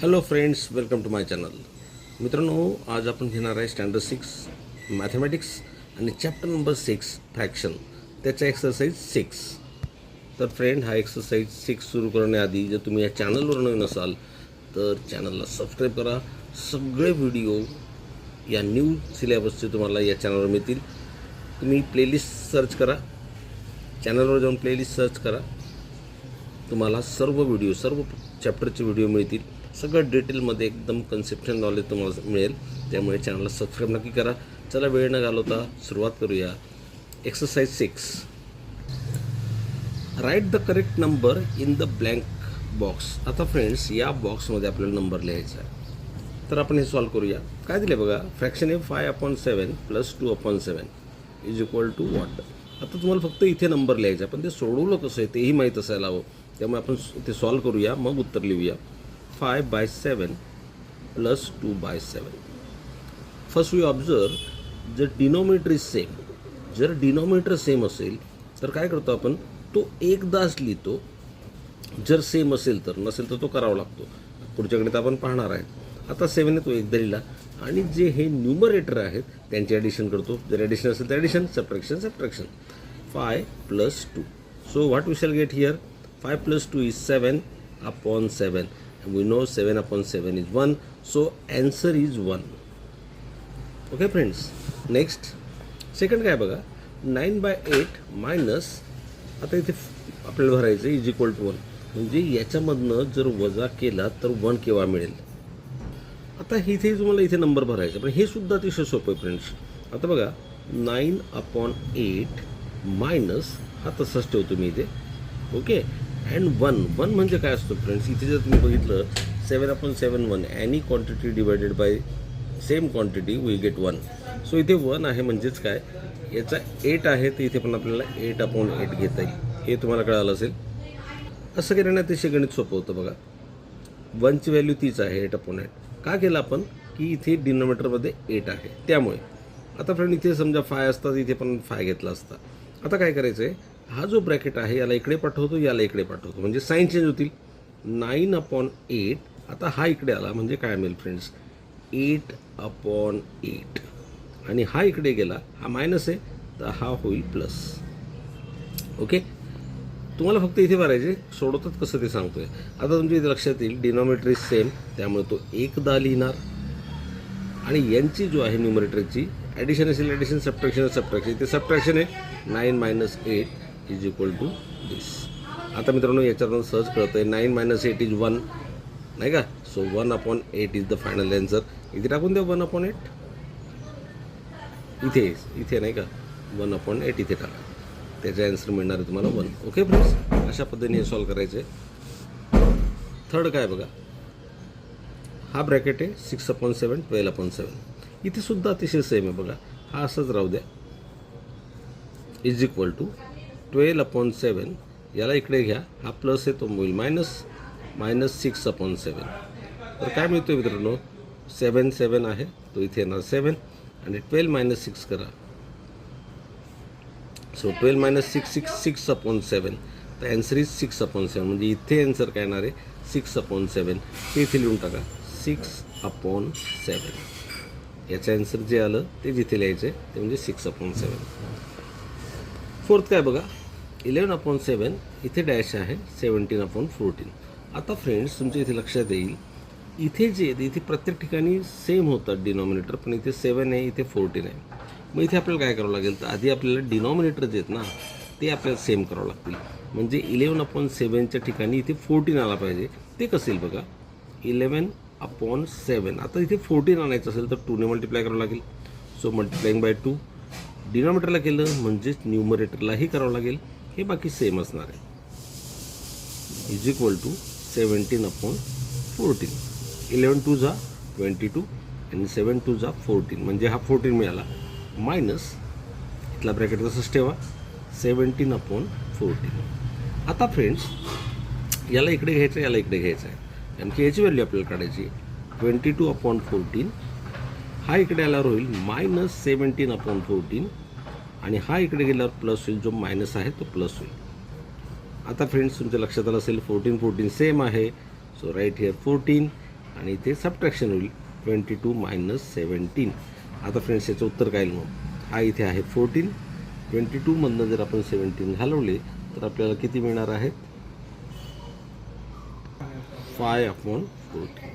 Hello friends, welcome to my channel. मित्रांनो, आज आपण घेणार आहे स्टँडर्ड 6 मॅथमॅटिक्स आणि चॅप्टर नंबर 6 फ्रॅक्शन, त्याचा एक्सरसाइज 6. तर फ्रेंड, हा एक्सरसाइज 6 सुरू करण्याआधी जर तुम्ही या चॅनलवर नवीन असाल तर चॅनलला सबस्क्राईब करा. सगळे व्हिडिओ या न्यू सिलेबसचे तुम्हाला या चॅनलवर मिळतील. तुम्ही प्लेलिस्ट सर्च करा, चॅनलवर जाऊन प्लेलिस्ट सर्च करा, तुम्हाला सर्व व्हिडिओ सर्व चॅप्टरचे व्हिडिओ मिळतील. सगळं डिटेलमध्ये एकदम कन्सेप्शन नॉलेज तुम्हाला मिळेल. त्यामुळे चॅनलला सबस्क्राईब नक्की करा. चला वेळ न घालवता सुरुवात करूया. Exercise 6. Right the correct number in the blank box. आता फ्रेंड्स, या बॉक्समध्ये आपल्याला नंबर लिहायचा आहे. तर आपण हे सॉल्व करूया. काय दिले बघा, फ्रॅक्शन आहे 5/7 + 2/7 इज इक्वल टू वॉट. आता तुम्हाला फक्त इथे नंबर लिहायचा आहे, पण ते सोडवलं कसं आहे तेही माहीत असायला हवं. त्यामुळे आपण ते सॉल्व करूया, मग उत्तर लिहूया. 5/7 + 2/7. फर्स्ट वी ऑब्झर्व जर डिनॉमिनेटर इज सेम. जर डिनॉमिनेटर सेम असेल तर काय करतो आपण, तो एकदाच लिहितो. जर सेम असेल तर, नसेल तर तो करावा लागतो. पुढच्याकडे तर आपण पाहणार आहे. आता 7 आहे, तो एकदा लिहिला. आणि जे हे न्यूमरेटर आहेत त्यांचे ॲडिशन करतो. जर ॲडिशन असेल तर addition, subtraction. 5 + 2. So what we shall get here, 5 + 2 is 7/7. And we know 7/7 is 1. So answer is 1. Okay friends. Next, second काय बघा, 9/8 मायनस, आता इथे आपल्याला भरायचं इज इक्वल टू 1. म्हणजे याच्यामधनं जर वजा केला तर 1 केव्हा मिळेल. आता इथे तुम्हाला इथे नंबर भरायचा, पण हे सुद्धा अतिशय सोपं आहे फ्रेंड्स. आता बघा, 9/8 मायनस, हा तसाच ठेवतो मी इथे. ओके. अँड 1 म्हणजे काय असतं फ्रेंड्स, इथे जर तुम्ही बघितलं 7/7 1, any quantity divided by same quantity we get 1. So इथे 1 आहे म्हणजेच काय, याचा 8 आहे, तर इथे पण आपल्याला 8/8 घेता येईल. हे तुम्हाला कळालं असेल. असं केल्याने अतिशय गणित सोपं होतं बघा. 1ची व्हॅल्यू तीच आहे 8/8. का केलं आपण, की इथे डिनॉमिनेटरमध्ये 8 आहे त्यामुळे. आता फ्रेंड, इथे समजा 5 असतात, इथे पण 5 घेतला असता. आता काय करायचं आहे, हा जो ब्रॅकेट आहे याला इकडे पाठवतो, याला इकडे पाठवतो, म्हणजे साईन चेंज होतील. 9/8. आता हा इकडे आला म्हणजे काय मिळेल फ्रेंड्स, 8/8. आणि हा इकडे गेला, हा मायनस आहे तर हा होईल प्लस. ओके. तुम्हाला फक्त इथे भरायचे, सोडवतात कसं ते सांगतोय. आता तुमच्या इथे लक्षात येईल, डिनॉमिनेटर इज सेम, त्यामुळे तो एकदा लिहिणार. आणि यांची जो आहे न्यूमरेटरची ॲडिशन असेल ॲडिशन, सबट्रॅक्शन. इथे सबट्रॅक्शन आहे. 9 - 8 इज इक्वल टू दिस. आता मित्रांनो, याच्यातून सहज कळतं आहे 9 - 8 इज 1, नाही का. So 1/8 is the final answer. इथे टाकून द्या 1/8. इथे नाही का, 1/8 इथे टाका, त्याचा आन्सर मिळणार आहे तुम्हाला 1. ओके फ्रेंड्स, अशा पद्धतीने हे सॉल्व करायचं आहे. थर्ड काय बघा, हा ब्रॅकेट आहे 6/7 12/7. इथे सुद्धा अतिशय सेम आहे बघा. हा असंच राहू द्या, इज इक्वल टू 12/7. याला इकडे घ्या, हा प्लस आहे तो होईल मायनस 6/7. तर काय मिळतो मित्रांनो, 7 आहे, तो इथे येणार 7. आणि 12 - 6 करा. सो 12 - 6 6/7. तर ॲन्सर इज 6/7. म्हणजे इथे ॲन्सर काय येणार आहे, 6/7. ते इथे लिहून टाका, 6/7. याचं ॲन्सर जे आलं ते जिथे लिहायचं आहे ते म्हणजे 6/7. फोर्थ काय बघा, 11/7. इथे डॅश आहे 17/14. आता फ्रेंड्स, तुमच्या इथे लक्षात येईल, इथे जे आहे इथे प्रत्येक ठिकाणी सेम होतात डिनॉमिनेटर, पण इथे 7 आहे, इथे 14 आहे. मग इथे आपल्याला काय करावं लागेल, तर आधी आपल्याला डिनॉमिनेटर जे आहेत ना ते आपल्याला सेम करावं लागतील. म्हणजे 11/7च्या ठिकाणी इथे 14 आला पाहिजे. ते कसं येईल बघा, 11/7. आता इथे 14 आणायचं असेल तर 2ने मल्टिप्लाय करावं लागेल. So multiplying by 2. डिनॉमिनेटरला केलं म्हणजेच न्यूमरेटरलाही करावं लागेल. हे बाकी सेम असणार आहे. Is equal to 17/14. 11 2 जा 22 आणि 7 2 जा 14. म्हणजे हा 14 मिळाला. मायनस, इथला ब्रॅकेट तसंच ठेवा, 17/14. आता फ्रेंड्स, याला इकडे घ्यायचं आहे, याला इकडे घ्यायचं आहे. कारण की याची व्हॅल्यू आपल्याला काढायची 22/14. हा इकडे आल्यावर होईल -17/14. आणि हा इकडे गेल्यावर प्लस होईल, जो मायनस आहे तो प्लस होईल. आता फ्रेंड्स, तुमच्या लक्षात आलं असेल 14 सेम आहे. सो राईट हिअर 14 आणि इथे सबट्रॅक्शन होईल 22 मायनस 17. आता फ्रेंड्स याचं उत्तर काय येईल मग? हा इथे आहे 14. 22मधनं जर आपण 17 घालवले तर आपल्याला किती मिळणार आहेत? 5/14.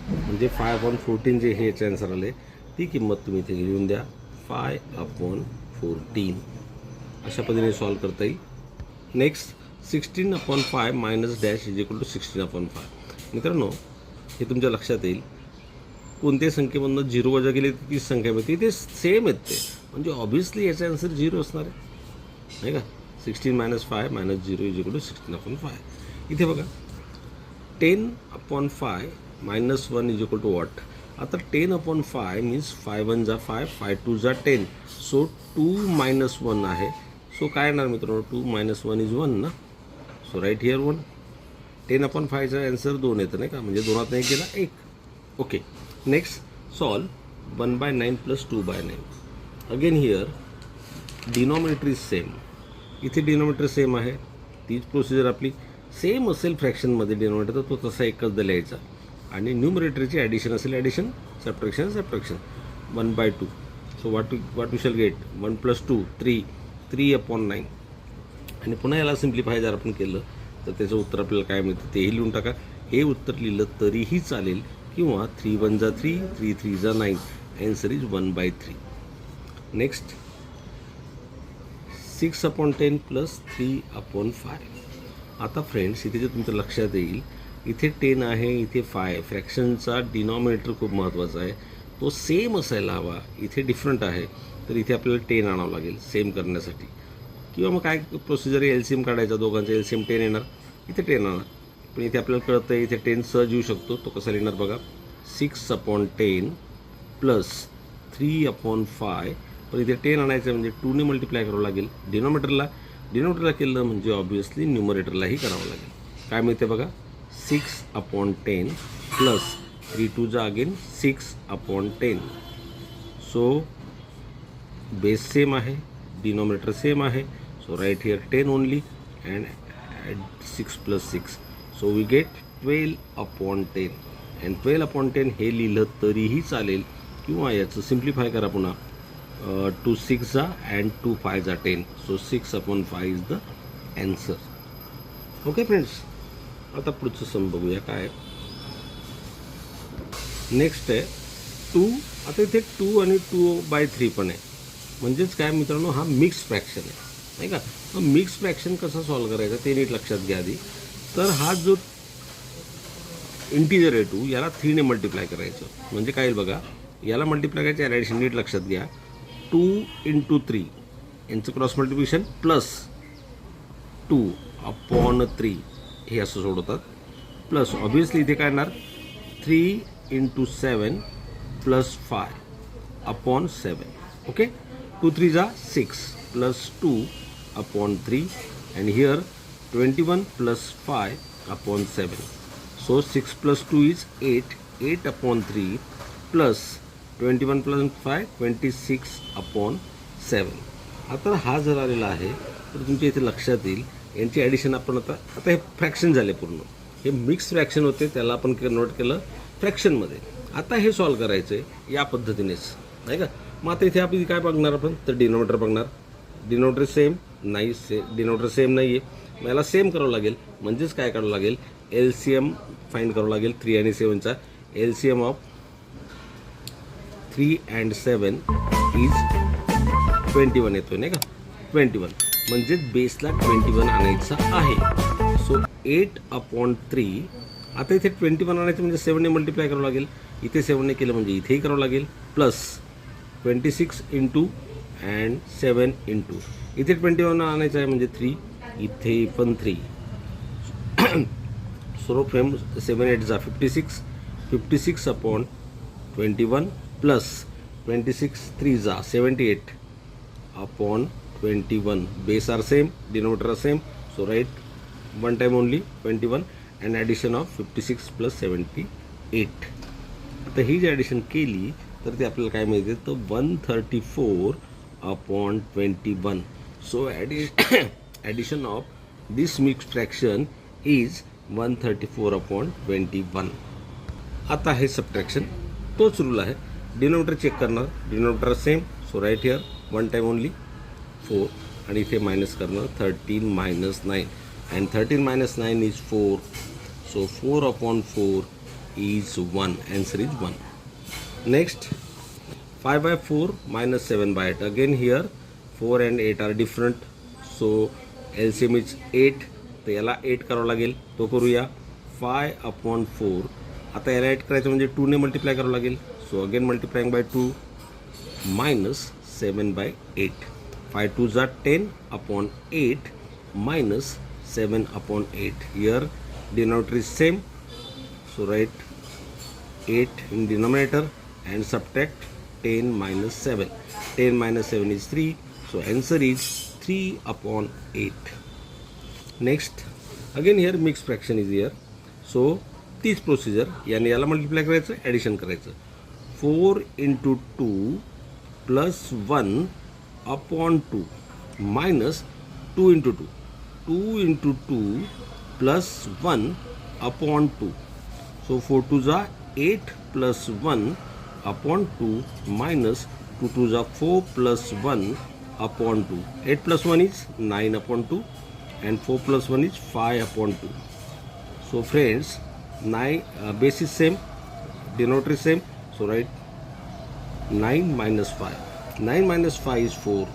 म्हणजे 5/14 जे हे याचे आन्सर आले ती किंमत तुम्ही इथे लिहून द्या, 5/14. अशा पद्धतीने सॉल्व करता येईल. Next 16/5 minus dash is equal to 16/5. मित्रांनो हे तुमच्या लक्षात येईल, कोणत्याही संख्येमधनं 0 वजा केले तर तीच संख्या मिळते, ते सेम आहेत ते, म्हणजे ऑब्व्हियसली याचा आन्सर 0 असणार आहे, नाही का? 16 - 5 - 0 इज इक्वल टू 16/5. इथे बघा 10/5 - 1 इज इक्वल टू वॉट? आता 10/5 मीन्स 5 1 जा 5, 5 2 जा 10. सो 2 - 1 आहे. सो काय येणार मित्रांनो? 2 - 1 इज 1 ना. So right here 1. 10/5चा आन्सर 2 येतं, नाही का? म्हणजे 2त नाही केला 1. Okay. Next solve 1/9 plus 2/9. Again here denominator is same. इथे डिनॉमिनेटर सेम आहे, तीच प्रोसिजर आपली सेम असेल. फ्रॅक्शनमध्ये डिनॉमिनेटर तो तसा एकच लिहायचा आणि न्यूमरेटरची ॲडिशन असेल addition, subtraction subtraction. 1/2. So what we shall get? 1 + 2 3, 3/9. आणि पुन्हा याला सिम्प्लिफाय जर आपण केलं तर त्याचं उत्तर आपल्याला काय मिळतं तेही लिहून टाका. हे उत्तर लिहिलं तरीही चालेल, किंवा 3 1 जा 3, 3 3 जा 9. Answer is 1/3. Next 6/10 plus 3/5. आता फ्रेंड्स इथे जे तुमच्या लक्षात येईल, इथे 10 आहे, इथे 5. फ्रॅक्शनचा डिनॉमिनेटर खूप महत्त्वाचा आहे, तो सेम असायला हवा. इथे डिफरंट आहे, तर इथे आपल्याला 10 आणावं लागेल सेम करण्यासाठी. किंवा मग काय प्रोसिजर आहे, LCM काढायचा, दोघांचा LCM 10 येणार, इथे 10 आणा. पण इथे आपल्याला कळतं आहे इथे 10 सहज येऊ शकतो. तो कसा लिहिणार बघा? 6/10 प्लस 3/5. पण इथे 10 आणायचं म्हणजे 2ने मल्टिप्लाय करावं लागेल. डिनॉमिनेटरला केलं म्हणजे ऑब्व्हियसली न्यूमरेटरलाही करावं लागेल. काय मिळते बघा? 6/10 प्लस 3 2 जा अगेन 6/10. सो बेस सेम आहे, डिनॉमिनेटर सेम आहे. So right here 10 only and add 6 + 6. So we get 12/10. And 12/10 हे लिहिलं तरीही चालेल, किंवा याचं सिम्प्लिफाय करा पुन्हा. 2 6 जा अँड 2 5 जा 10. So 6/5 is the answer. Okay friends, आता पुढचं सम बघूया काय. नेक्स्ट आहे 2. आता इथे 2 आणि 2/3 पण आहे, म्हणजेच काय मित्रांनो, हा मिक्स फ्रॅक्शन आहे, नाही का? मग मिक्स फ्रॅक्शन कसं सॉल्व करायचं ते नीट लक्षात घ्या आधी. तर हा जो इंटिजर आहे 2, याला 3ने मल्टिप्लाय करायचं. म्हणजे काय येईल बघा? याला मल्टिप्लाय करायचं, ॲडिशन नीट लक्षात घ्या. 2 × 3 यांचं क्रॉस मल्टिप्लिकेशन प्लस 2/3 हे असं सोडवतात. प्लस ऑब्व्हियसली इथे काय येणार? 3 × 7 प्लस 5/7. ओके. 2 3 जा 6 plus 2/3. And here 21 plus 5/7. So 6 + 2 is 8, 8/3 plus 21 + 5 26/7. आता हा जर आलेला आहे तर तुमच्या इथे लक्षात येईल यांची ॲडिशन आपण आता हे फ्रॅक्शन झाले पूर्ण. हे मिक्स फ्रॅक्शन होते, त्याला आपण कन्वर्ट केलं फ्रॅक्शनमध्ये. आता हे सॉल्व करायचं आहे या पद्धतीनेच, नाही का? मग आता इथे आपण काय बघणार आपण? तर डिनॉमिनेटर बघणार. डिनॉमिनेटर सेम नाही, डिनॉमिनेटर सेम नाही आहे, मग याला सेम करावं लागेल. म्हणजेच काय करावं लागेल? LCM फाइंड करावं लागेल. 3 आणि 7चा LCM ऑफ 3 and 7 इज 21 येतो, नाही का? 21 म्हणजेच बेसला 21 आणायचा आहे. सो 8/3. आता इथे 21 आणायचं म्हणजे 7ने मल्टिप्लाय करावं लागेल. इथे 7ने केलं म्हणजे इथेही करावं लागेल. प्लस 26 × अँड 7 × इथे 21 आणायचं आहे म्हणजे 3, इथे पण 3. सो फ्रेम 7 8 जा 56, 56/21 प्लस 26 3 जा 78/21. Base are same, denominator are same. So right one time only 21 and addition of 56 + 78. आता ही जी ॲडिशन केली तर ते आपल्याला काय मिळते? तर 134/21. So addition of this mixed fraction is 134/21. आता आहे सबट्रॅक्शन, तोच रूल आहे. डिनोमिनेटर चेक करणार, denominator same, so right here 1 time only 4 आणि इथे मायनस करणार 13 minus 9 and 13 minus 9 is 4, so 4 upon 4 is 1, answer is 1. Next 5 by 4 minus 7 by 8. Again here 4 and 8 are different, so LCM is 8. तर याला 8 करावं लागेल, तो करूया. 5 upon 4, आता याला 8 करायचं म्हणजे 2 ने मल्टिप्लाय करावं लागेल, so again multiplying by 2 minus 7 by 8. 5 2 जा 10 upon 8 minus 7 upon 8. Here denominator is same, so write 8 in denominator and subtract 10 minus 7. 10 minus 7 is 3, so answer is 3 upon 8. Next again here mixed fraction is here, so तीच procedure, याने याला multiply करायचं, addition करायचं. 4 into 2 plus 1 upon 2 minus 2 into 2. 2 into 2 plus 1 upon 2. So 4 2 जा 8 plus 1 upon 2 minus 2 2 जा 4 plus 1 upon 2. 8 plus 1 is 9 upon 2 and 4 plus 1 is 5 upon 2. So friends, 9 base is same, denominator is same, so write 9 minus 5. 9 minus 5 is 4,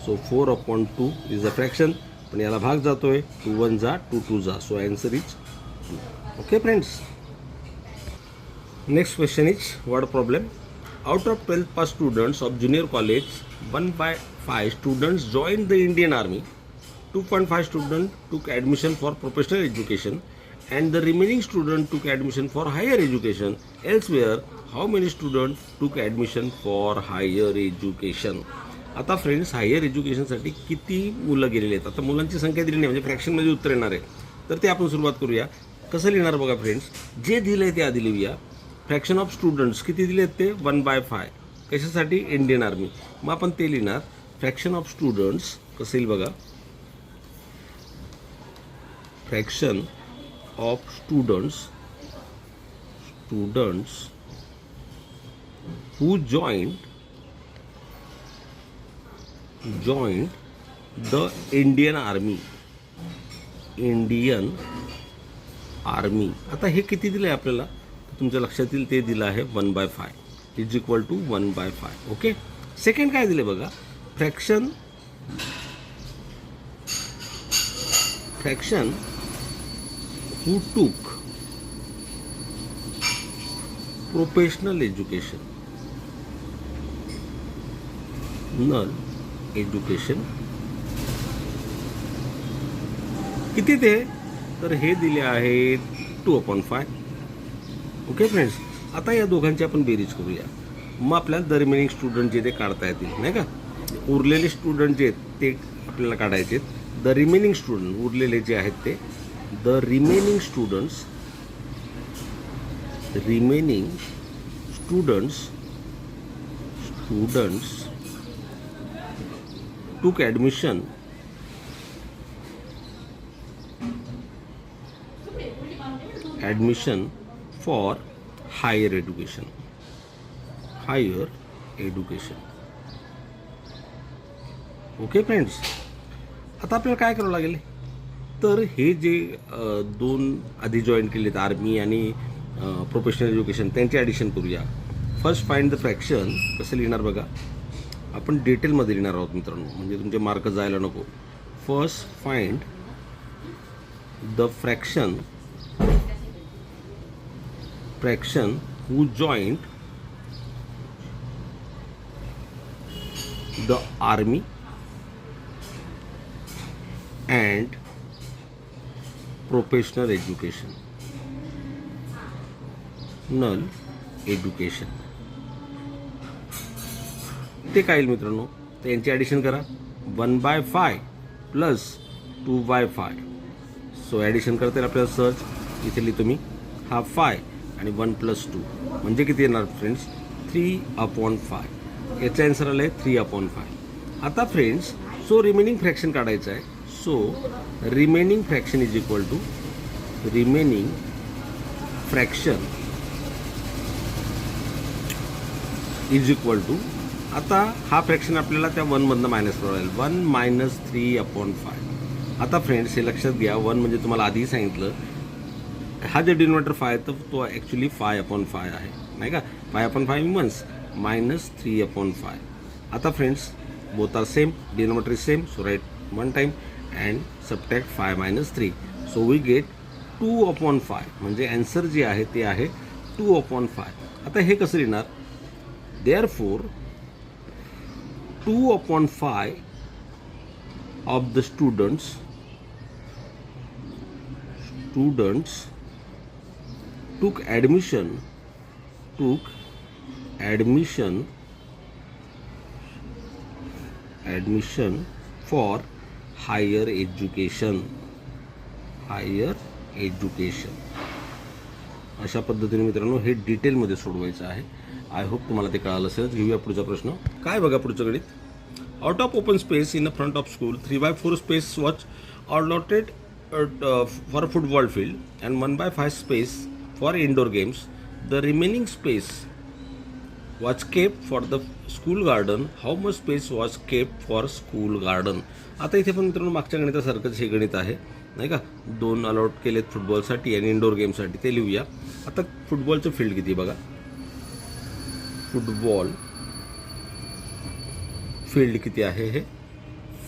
so 4 upon 2 is a fraction, पण याला भाग जातोय, 2 1 जा 2 2 जा, so answer is 2. Okay friends. Next question is word problem. Out of 12 pass students of junior college, 1 by 5 students joined the Indian Army, 2.5 students took admission for professional education, and the remaining student took admission for higher education elsewhere. How many students took admission for higher education? आता friends, higher एज्युकेशनसाठी किती मुलं गेलेली आहेत? आता मुलांची संख्या दिली नाही, म्हणजे फ्रॅक्शनमध्ये उत्तर येणार आहे. तर ते आपण सुरुवात करूया. कसं लिहिणार बघा फ्रेंड्स, जे दिलं आहे ते आधी लिहूया. फ्रॅक्शन ऑफ स्टुडंट्स किती दिले आहेत ते 1 by 5. कशासाठी? Indian army. मग आपण ते लिहिणार. फ्रॅक्शन ऑफ स्टुडंट्स कसं येईल बघा. Fraction of students who joined the Indian Army. आता हे किती दिलं आहे आपल्याला? तुमच्या लक्षात येईल ते दिलं आहे 1 by 5 is equal to 1 by 5. Okay. Second काय दिले बघा, fraction who took professional education, नल एज्युकेशन. किती ते? तर हे दिले आहेत 2/5. Okay friends. आता या दोघांची आपण बेरीज करूया. मग आपल्याला द रिमेनिंग स्टुडंट जे ते काढता येतील, नाही का? उरलेले स्टुडंट जे आहेत ते आपल्याला काढायचे आहेत. द रिमेनिंग स्टुडंट, उरलेले जे आहेत ते, the remaining students took admission for higher education. Okay friends. आता आपल्याला काय करावं लागेल? तर हे जे दोन आधी जॉईन केलेत, आर्मी आणि प्रोफेशनल एज्युकेशन, त्यांचे ॲडिशन करूया. First find the fraction. कसं लिहिणार बघा, आपण डिटेलमध्ये लिहिणार आहोत मित्रांनो, म्हणजे तुमचे मार्क जायला नको. First find the fraction who joined the army and professional education, null education. ते काय येईल मित्रांनो? त्यांची ॲडिशन करा. 1 by 5 plus 2 by 5. So addition करता येईल आपल्याला सहज. इथे लिहितो मी हा 5 आणि 1 + 2 म्हणजे किती येणार फ्रेंड्स? 3/5. याचा आन्सर आला आहे 3/5. आता फ्रेंड्स, सो रिमेनिंग फ्रॅक्शन काढायचं आहे. So remaining fraction is equal to remaining fraction is equal to, आता हा फ्रॅक्शन आपल्याला त्या 1मधनं मायनस करावं लागेल. 1 - 3/5. आता फ्रेंड्स हे लक्षात घ्या, 1 म्हणजे तुम्हाला आधी सांगितलं, हा जे डिनोमिनेटर 5 तर तो ॲक्च्युली 5/5 आहे, नाही का. 5/5 मीन्स -3/5. आता friends both are same, denominator is same, so right 1 time and subtract 5 - 3. So we get 2/5. म्हणजे ॲन्सर जे आहे ते आहे 2/5. आता हे कसं लिहिणार? Therefore 2/5 of the students took admission for higher education. अशा पद्धतीने मित्रांनो हे डिटेलमध्ये सोडवायचं आहे. आय होप तुम्हाला ते कळालं असेल. घेऊया पुढचा प्रश्न. काय बघा पुढचं गणित. Out of open space in the front of school 3/4 space was allotted for a football field and 1/5 space for indoor games. The remaining space was kept for the school garden. How much space was kept for school garden? आता इथे पण मित्रांनो मागच्या गणितासारखंच हे गणित आहे, नाही का. 2 अलॉट केलेत फुटबॉलसाठी आणि इंडोर गेमसाठी, ते लिहूया. आता फुटबॉलचं फील्ड किती बघा. फुटबॉल फील्ड किती आहे? हे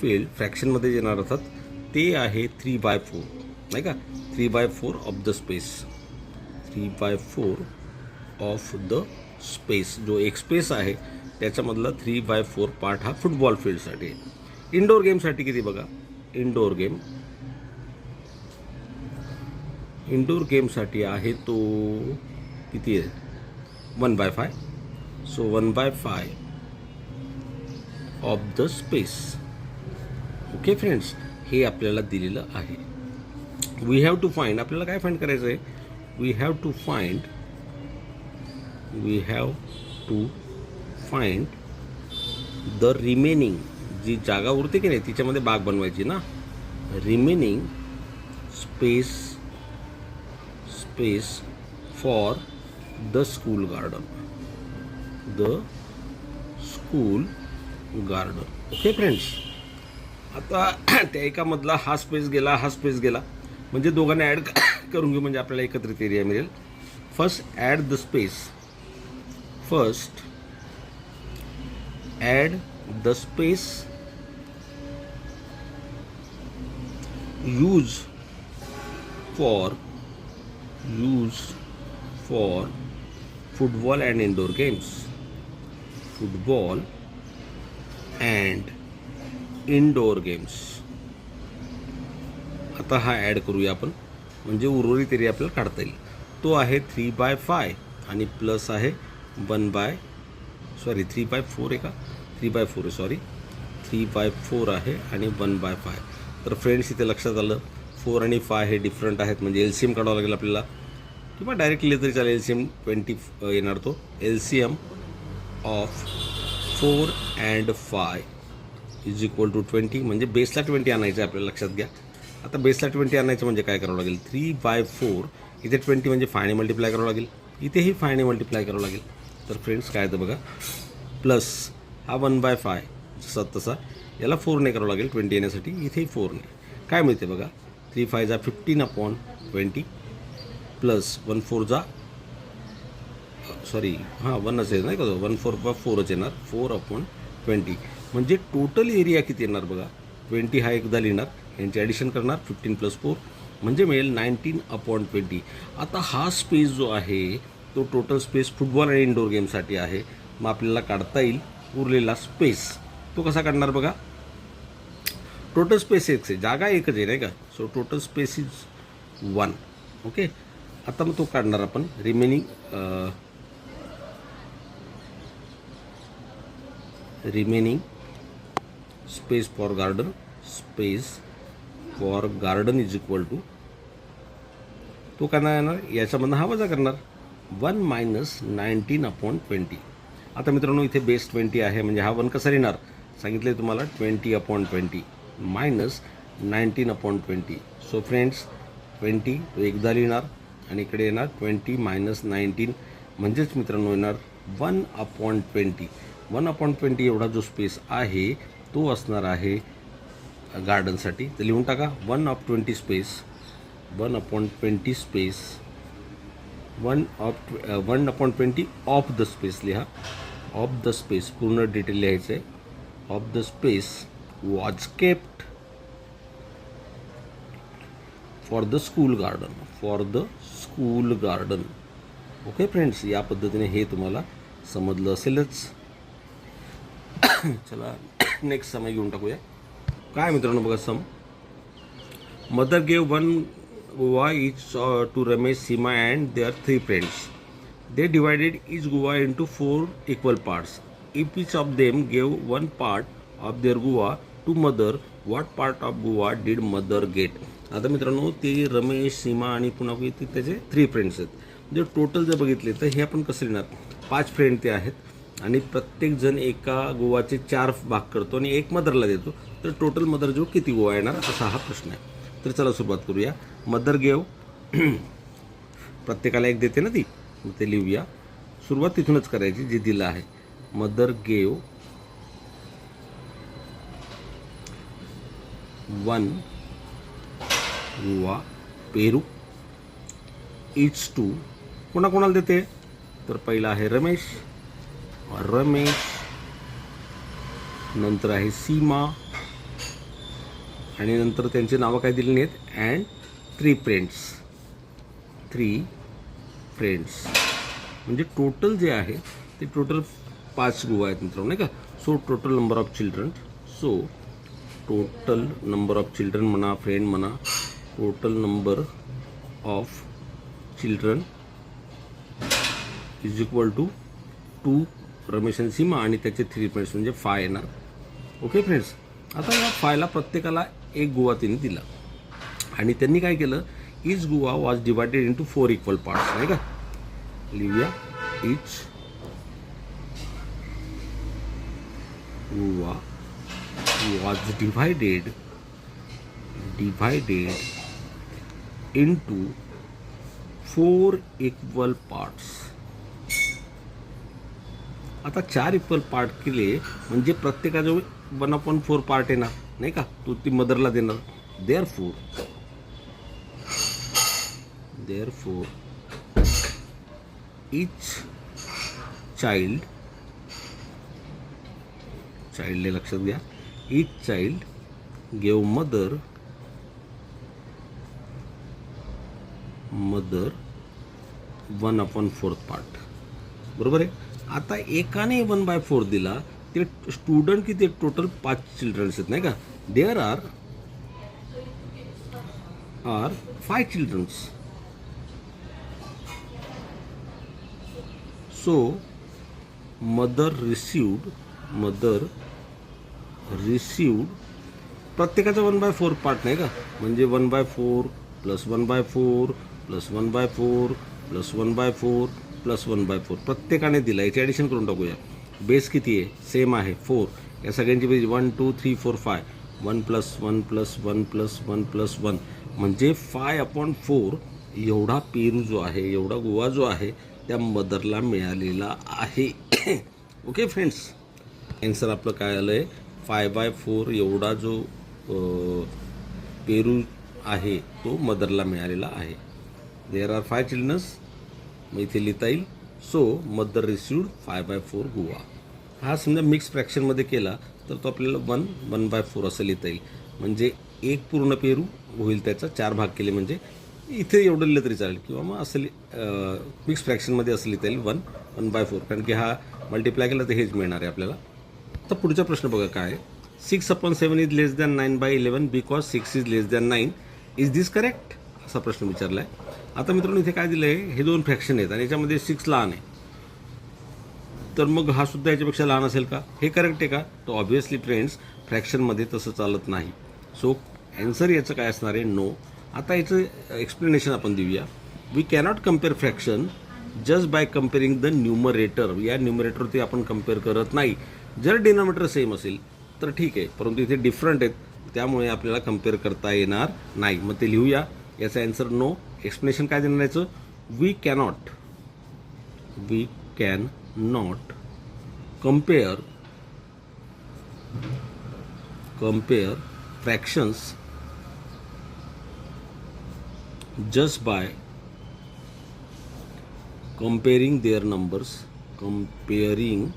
फील्ड फ्रॅक्शनमध्ये येणार अर्थात ते आहे 3/4, नाही का. 3/4 of the space. 3/4 of the space, जो एक स्पेस आहे त्याच्यामधला 3/4 पार्ट हा फुटबॉल फील्डसाठी आहे. इंडोर गेमसाठी किती बघा. इंडोर गेमसाठी आहे तो किती आहे? 1/5. So 1/5 of the space. Okay friends, हे आपल्याला दिलेलं आहे. वी हॅव टू फाइंड, आपल्याला काय फाइंड करायचं आहे? We have to find the remaining, जी जागा उरते की नाही तिच्यामध्ये बाग बनवायची ना. Remaining space for the school garden. Okay friends, आता त्या एकामधला हा स्पेस गेला, हा स्पेस गेला, म्हणजे दोघांना ॲड करून घेऊ, म्हणजे आपल्याला एकत्रित एरिया मिळेल. First add the space use for football and indoor games. आता हा ॲड करूया आपण, म्हणजे उर्वरित एरिया आपल्याला काढता येईल. तो आहे 3/5 आणि प्लस आहे 3/4 आहे का? 3/4 आहे, सॉरी. 3/4 आहे आणि 1/5. तर फ्रेंड्स इथे लक्षात आलं 4 आणि 5 हे डिफरंट आहेत, म्हणजे LCM काढावं लागेल आपल्याला, किंवा डायरेक्ट लिहिलं तरी चालेल. LCM 20 येणार. तो LCM of 4 and 5 is equal to 20. म्हणजे बेसला 20 आणायचं आहे आपल्याला, लक्षात घ्या. आता बेसला 20 आणायचं म्हणजे काय करावं लागेल? 3/4 इथे 20 म्हणजे 5ने मल्टिप्लाय करावं लागेल, इथेही 5ने मल्टिप्लाय करावं लागेल. तर फ्रेंड्स काय तर बघा, प्लस हा 1/5 जसा तसा याला 4ने करावं लागेल 20 येण्यासाठी, इथेही 4ने. काय मिळते बघा, 3/5 = 15/20 प्लस 1/4 सॉरी 1च आहे नाही का, 1/4 येणार, 4/20. म्हणजे टोटल एरिया किती येणार बघा. 20 हा एकदा लिहिणार, यांचे ॲडिशन करणार, 15 + 4 म्हणजे मिळेल 19/20. आता हा स्पेस जो आहे तो टोटल स्पेस फुटबॉल आणि इंडोर गेमसाठी आहे. मग आपल्याला काढता येईल उरलेला स्पेस. तो कसा काढणार बघा. टोटल स्पेस एकच आहे, जागा एकच आहे नाही का. So total space is 1. Okay, आता मग तो काढणार आपण. Remaining space for garden is equal to, तो काय येणार, याच्यामधनं हा वजा करणार, 1 - 19/20. आता मित्रांनो इथे बेस 20 आहे, म्हणजे हा 1 कसा लिहिणार सांगितलं तुम्हाला, 20/20 मायनस 19/20. सो फ्रेंड्स 20 तो एकदा लिहिणार आणि इकडे येणार 20 - 19, म्हणजेच मित्रांनो येणार 1/20. 1/20 एवढा जो स्पेस आहे तो असणार आहे गार्डनसाठी. तर लिहून टाका 1/20 space, 1/20 space, 1/20 of the space लिहा. ऑफ द स्पेस पूर्ण डिटेल लिहायचं आहे. Of the space was kept for the school garden, for the school garden. Okay friends, या पद्धतीने हे तुम्हाला समजलं असेलच. चला नेक्स्ट समय घेऊन टाकूया. काय मित्रांनो बघा सम. मदर गेव 1 गुवा each to Ramesh, Seema and their 3 friends. They divided each guava into 4 equal parts. If each of them gave 1 part of their guava to mother, what part of guava did mother get? आता मित्रांनो ते रमेश, सीमा आणि पुन्हा ते त्याचे 3 friends आहेत. म्हणजे total जर बघितले तर हे आपण कसं लिहिणार, 5 फ्रेंड ते आहेत आणि प्रत्येकजण एका गोवाचे 4 भाग करतो आणि एक मदरला देतो. तर टोटल मदर जो किती गोवा येणार असा हा प्रश्न आहे. तर चला सुरुवात करूया. मदर गेव प्रत्येकाला एक देते ना ती, मग ते लिहूया. सुरुवात तिथूनच करायची जे दिलं आहे. मदर गेव 1 गुवा पेरू इट्स 2. कोणाकोणाला देते, तर पहिला आहे रमेश, नंतर आहे सीमा आणि नंतर त्यांची नावं काय दिलेली आहेत, अँड 3 फ्रेंड्स. म्हणजे टोटल जे आहे ते टोटल 5 गुवा आहेत मित्रांनो, नाही का. So total number of children, total number of children म्हणा, फ्रेंड म्हणा, total number of children is equal to 2 Ramesh आणि सीमा आणि त्याचे 3 फ्रेंड्स म्हणजे 5 येणार. ओके फ्रेंड्स, आता या 5ला प्रत्येकाला एक गुवा त्यांनी दिला आणि त्यांनी काय केलं, इच गुवा was divided into 4 equal parts, नाही का. लिहूया इच गुवा was divided into 4 equal parts. आता 4 इक्वल पार्ट केले म्हणजे प्रत्येकाजवळ 1/4 पार्ट येणार, नाही का. तो ती मदरला देणार. देअरफोर इच चाइल्ड लक्षात घ्या, इच चाइल्ड गेव मदर 1/4 पार्ट. बरोबर आहे. आता एकाने 1/4 दिला, ते स्टुडंट किती टोटल 5 चिल्ड्रन्स आहेत, नाही का. There are 5 childrens. So mother received प्रत्येकाचा 1/4 पार्ट, नाही का. म्हणजे 1/4 + 1/4 + 1/4 + 1/4 + 1/4 प्रत्येकाने दिला. याची ॲडिशन करून टाकूया. बेस किती आहे, सेम आहे 4. या सगळ्यांची बेस 1 2 3 4 5. 1 + 1 + 1 + 1 + 1 म्हणजे 5/4 एवढा पेरू जो आहे, एवढा गोवा जो आहे त्या मदरला मिळालेला आहे. ओके फ्रेंड्स, आन्सर आपलं काय आलं आहे, 5/4 एवढा जो पेरू आहे तो मदरला मिळालेला आहे. देअर आर 5 चिल्ड्रन्स, मग इथे लिहिता येईल. सो मदर रिसिव्ड 5/4 गुवा. हा समजा मिक्स फ्रॅक्शनमध्ये केला तर तो आपल्याला 1/4 असं लिहिता येईल. म्हणजे एक पूर्ण पेरू होईल, त्याचा 4 भाग केले म्हणजे इथे एवढं लिहिलं तरी चालेल, किंवा मग असं मिक्स फ्रॅक्शनमध्ये असं लिहिता येईल 1/4, कारण की हा मल्टिप्लाय केला तर हेच मिळणार आहे आपल्याला. तर पुढचा प्रश्न बघा काय. 6/7 is less than 9/11 because 6 is less than 9. Is this correct, असा प्रश्न विचारला आहे. आता मित्रांनो इथे काय दिलं आहे, हे 2 फ्रॅक्शन आहेत आणि याच्यामध्ये 6 लहान आहे, तर मग हा सुद्धा याच्यापेक्षा लहान असेल का, हे करेक्ट आहे का. तो ऑब्व्हियसली फ्रेंड्स फ्रॅक्शनमध्ये तसं चालत नाही. सो ॲन्सर याचं काय असणार आहे, नो. आता याचं एक्सप्लेनेशन आपण देऊया. We cannot compare fraction just by comparing the numerator. या न्यूमरेटरवरती आपण कम्पेअर करत नाही. जर डिनॉमिनेटर सेम असेल तर ठीक आहे, परंतु इथे डिफरंट आहेत, त्यामुळे आपल्याला कम्पेअर करता येणार नाही. मग ते लिहूया. याचा ॲन्सर नो. एक्सप्लेनेशन काय देणार याचं, we can not compare fractions just by comparing their numbers, comparing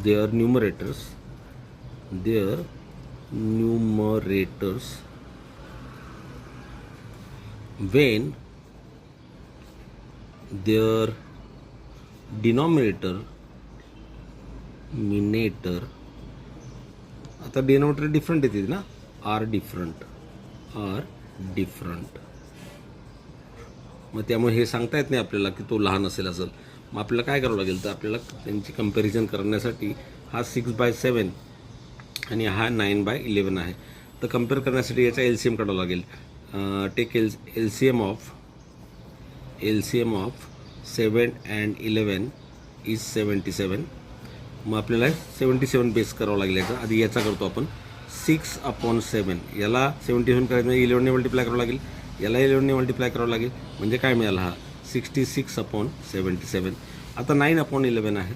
their numerators when their denominator आता डिनॉमिनेटर डिफरंट येते ना, आर डिफरंट. मग त्यामुळे हे सांगता येत नाही आपल्याला की तो लहान असेल. मग आपल्याला काय करावं लागेल, तर आपल्याला त्यांची कंपॅरिझन करण्यासाठी हा 6/7 आणि हा 9/11 आहे. तर कम्पेअर करण्यासाठी याचा LCM काढावा लागेल. Take LCM of 7 and 11 is 77. मग आपल्याला 77 बेस करावं लागेल. याचा आधी याचा करतो आपण. 6/7 याला 77 करायचं म्हणजे 11ने मल्टिप्लाय करावं लागेल, याला 11ने मल्टिप्लाय करावं लागेल. म्हणजे काय मिळालं, हा 66/77. आता 9/11 आहे,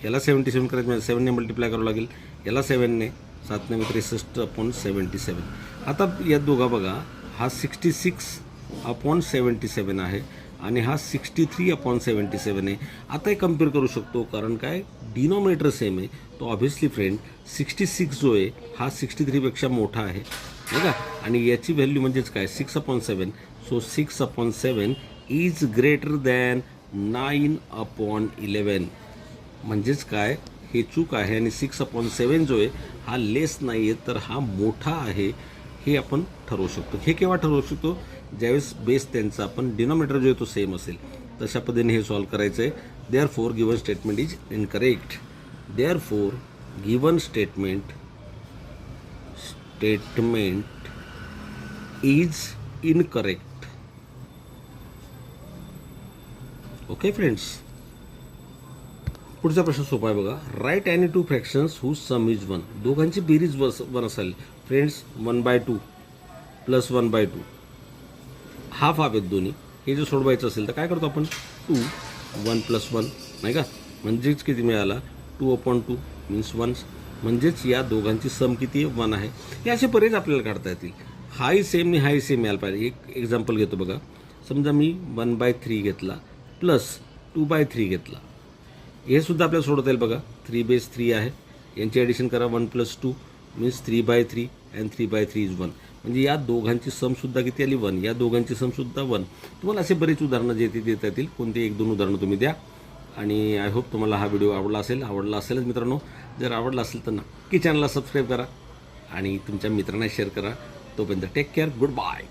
याला 77 करायचं म्हणजे 7ने मल्टिप्लाय करावं लागेल, याला 7ने, 7 ने 63/77. आता या दोघा बघा, हा 66/77 आहे आणि हा 63/77 आहे. आता हे कम्पेअर करू शकतो, कारण काय डिनॉमिनेटर सेम आहे. तो ऑब्व्हियसली फ्रेंड 66 जो आहे हा 63पेक्षा मोठा आहे, नाही का. आणि याची व्हॅल्यू म्हणजेच काय 6/7. So 6/7 is greater than 9/11. म्हणजेच काय, हे चूक आहे आणि 6/7 जो आहे हा लेस नाही आहे, तर हा मोठा आहे. हे आपण ठरवू शकतो. हे केव्हा ठरवू शकतो, ज्यावेळेस बेस त्यांचा आपण डिनॉमिनेटर जो आहे तो सेम असेल. तशा पद्धतीने हे सॉल्व करायचं आहे. Therefore given statement is incorrect. Therefore given statement is incorrect. Okay friends, पुढचा प्रश्न सोपा आहे बघा. Right any two fractions whose sum is 1. दोघांची बेरीज 1 असेल फ्रेंड्स. 1/2 प्लस 1/2 हाफ आहेत दोन्ही. हे जर सोडवायचं असेल तर काय करतो आपण, 2 1 + 1, नाही का. म्हणजेच किती मिळाला, 2/2 मीन्स 1. म्हणजेच या दोघांची सम किती आहे, 1 आहे. हे असे बरेच आपल्याला काढता येतील. हाही सेम आणि हाही सेम यायला पाहिजे. एक एक्झाम्पल घेतो बघा. समजा मी 1/3 घेतला प्लस 2/3 घेतला. हे सुद्धा आपल्याला सोडवता येईल बघा. 3/3 आहे, यांची ॲडिशन करा. 1 + 2 मीन्स 3/3 अँड 3/3 इज 1. म्हणजे या दोघांची समसुद्धा किती आली, 1. या दोघांची समसुद्धा 1. तुम्हाला असे बरेच उदाहरणं जे ते देता येतील. कोणते 1-2 उदाहरणं तुम्ही द्या. आणि आय होप तुम्हाला हा व्हिडिओ आवडला असेलच मित्रांनो. जर आवडला असेल तर नक्की चॅनलला सबस्क्राईब करा आणि तुमच्या मित्रांना शेअर करा. तोपर्यंत टेक केअर, गुड बाय.